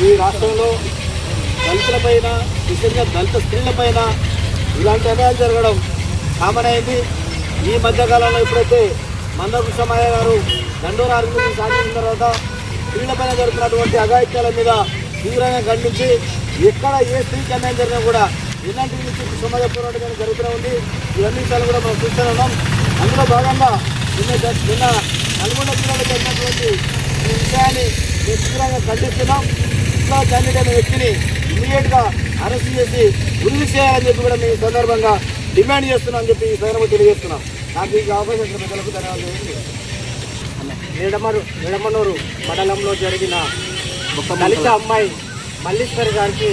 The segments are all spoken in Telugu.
ఈ రాష్ట్రంలో దళితులపైన, విశేషంగా దళిత స్త్రీలపైన ఇలాంటి అన్యాయాలు జరగడం కామన్ అయింది. ఈ మధ్యకాలంలో ఎప్పుడైతే మందకృష్ణమయ్య గారు దండోరా ఆర్గ్యుమెంట్ సాధించిన తర్వాత స్త్రీలపైన జరుగుతున్నటువంటి అఘాయిత్యాల మీద తీవ్రంగా ఖండించి ఎక్కడ ఏ స్త్రీకి అన్యాయం జరిగినా కూడా ఇలాంటి నుంచి సమాజ పోరాటం జరుగుతూనే ఉంది. ఇవన్నీ విషయాలు కూడా మనం చూస్తూనే ఉన్నాం. అందులో భాగంగా నిన్న నల్గొండ జిల్లాలో జరిగినటువంటి ఈ విషయాన్ని తీవ్రంగా ఖండిస్తున్నాం. ఇట్లా క్యాండిడేట్ అనే వ్యక్తిని ఇమీడియట్గా అరెస్ట్ చేసి ఉరి చేయాలని చెప్పి కూడా మేము ఈ సందర్భంగా డిమాండ్ చేస్తున్నాం అని చెప్పి ఈ సందర్భంగా తెలియజేస్తున్నాం. నాకు ఈ అవకాశం ఇచ్చిన ప్రజలకు ధన్యవాదాలు. నిడమనూరు మండలంలో జరిగిన దళిత అమ్మాయి మల్లీశ్వరి గారికి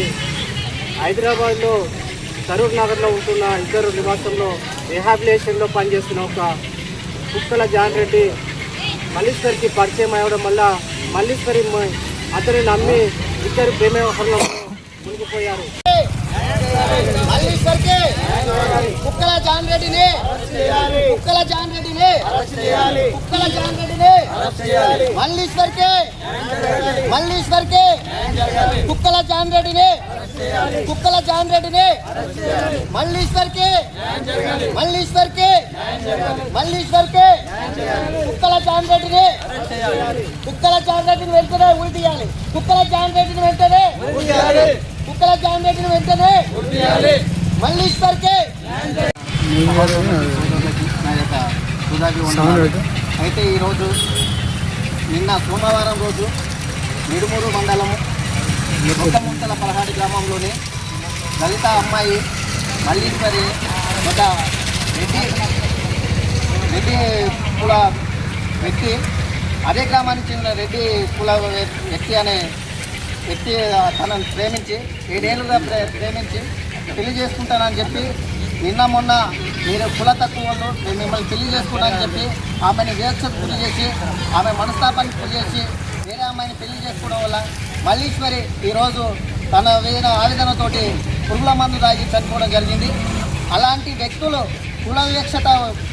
హైదరాబాద్లో సరూర్ నగర్లో ఉంటున్న ఇద్దరు నివాసంలో రిహాబిలిటేషన్లో పనిచేస్తున్న ఒక కుక్కల జాన్ రెడ్డి మల్లీశ్వరికి పరిచయం అవ్వడం వల్ల మల్లీశ్వరి అతని నమ్మి ఇద్దరు ప్రేమ వ్యవహారంలో మునిగిపోయారు. కుక్కల జాన్ రెడ్డిని మల్లీశ్వర్కి కుక్కల జాన్ రెడ్డిని మల్లీశ్వర్కి కుక్కల జాన్ రెడ్డిని వెంటనే ఉరి తీయాలి. కుక్కల జాన్ రెడ్డిని వెంటనే మల్లీశ్వర్కి అయితే ఈరోజు నిన్న సోమవారం రోజు నిడుమూరు మండలము ముట్టల పలహాడి గ్రామంలోని దళిత అమ్మాయి మల్లీశ్వరి ఒక రెడ్డి కుల వ్యక్తి, అదే గ్రామానికి చెందిన రెడ్డి కుల వ్యక్తి అనే వ్యక్తి తనను ప్రేమించి 7 ఏళ్ళుగా ప్రేమించి పెళ్లి చేసుకుంటానని చెప్పి నిన్న మొన్న మీరు కుల తక్కువ వాళ్ళు మిమ్మల్ని పెళ్లి చేసుకుంటానని చెప్పి ఆమెను వివక్షకు గురి చేసి ఆమె మనస్తాపానికి గురి చేసి వేరే అమ్మాయిని పెళ్లి చేసుకోవడం వల్ల మల్లీశ్వరి ఈరోజు తన ఆవేదనతోటి పురుగుల మందు తాగి చనిపోవడం జరిగింది. అలాంటి వ్యక్తులు కుల వివక్షత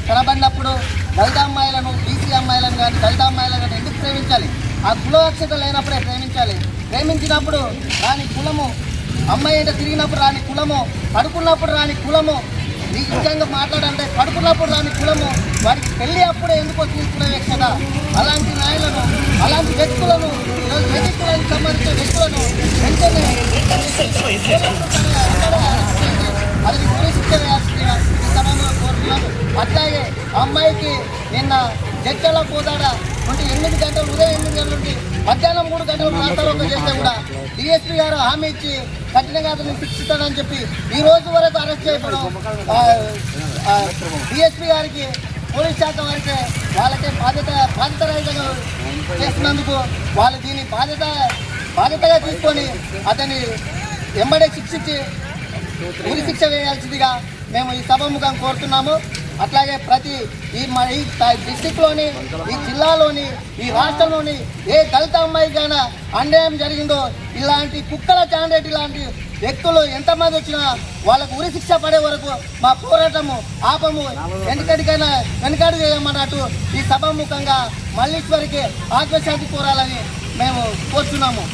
కనబడినప్పుడు దళిత అమ్మాయిలను, బీసీ అమ్మాయిలను కానీ దళిత అమ్మాయిలను కానీ ఎందుకు ప్రేమించాలి? ఆ కుల వివక్షత లేనప్పుడే ప్రేమించాలి. ప్రేమించినప్పుడు రాని కులము, అమ్మాయి అంటే తిరిగినప్పుడు రాని కులము, పడుకున్నప్పుడు రాని కులము, నిజంగా మాట్లాడంటే పడుకున్నప్పుడు రాని కులము, వారికి పెళ్లి అప్పుడే ఎందుకు వచ్చింది కుల వివక్షత? అలాంటి నాయకులను, అలాంటి వ్యక్తులను, ఈరోజు వ్యక్తులకు సంబంధించిన వ్యక్తులను వెంటనే అది శిక్ష వేయాల్సిందిగా ఈ సమయంలో కోరుతున్నాము. అట్లాగే అమ్మాయికి నిన్న జడ్చల పోదాడ నుండి 8 గంటలు, ఉదయం 8 గంటల నుండి మధ్యాహ్నం 3 గంటలు రాస్తారోకం చేస్తే కూడా డిఎస్పీ గారు హామీ ఇచ్చి కఠినంగా అతను శిక్షిస్తానని చెప్పి ఈ రోజు వరకు అరెస్ట్ చేయడం డిఎస్పీ గారికి, పోలీస్ శాఖ వారికి వాళ్ళకి బాధ్యతారహితంగా చేస్తున్నందుకు వాళ్ళు దీన్ని బాధ్యతగా తీసుకొని అతన్ని వెంబడే శిక్షించి ఉరి శిక్ష వేయాల్సిందిగా మేము ఈ సభాముఖం కోరుతున్నాము. అట్లాగే ప్రతి ఈ డిస్టిక్లోని, ఈ జిల్లాలోని, ఈ రాష్ట్రంలోని ఏ దళిత అమ్మాయికైనా అన్యాయం జరిగిందో ఇలాంటి కుక్కల జాన్ రెడ్డి లాంటి వ్యక్తులు ఎంతమంది వచ్చినా వాళ్ళకు ఉరి శిక్ష పడే వరకు మా పోరాటము ఆపము, వెనకడుగు వేయమన్నట్టు ఈ సభాముఖంగా మల్లీశ్వరికి ఆత్మశాంతి కోరాలని మేము కోరుతున్నాము.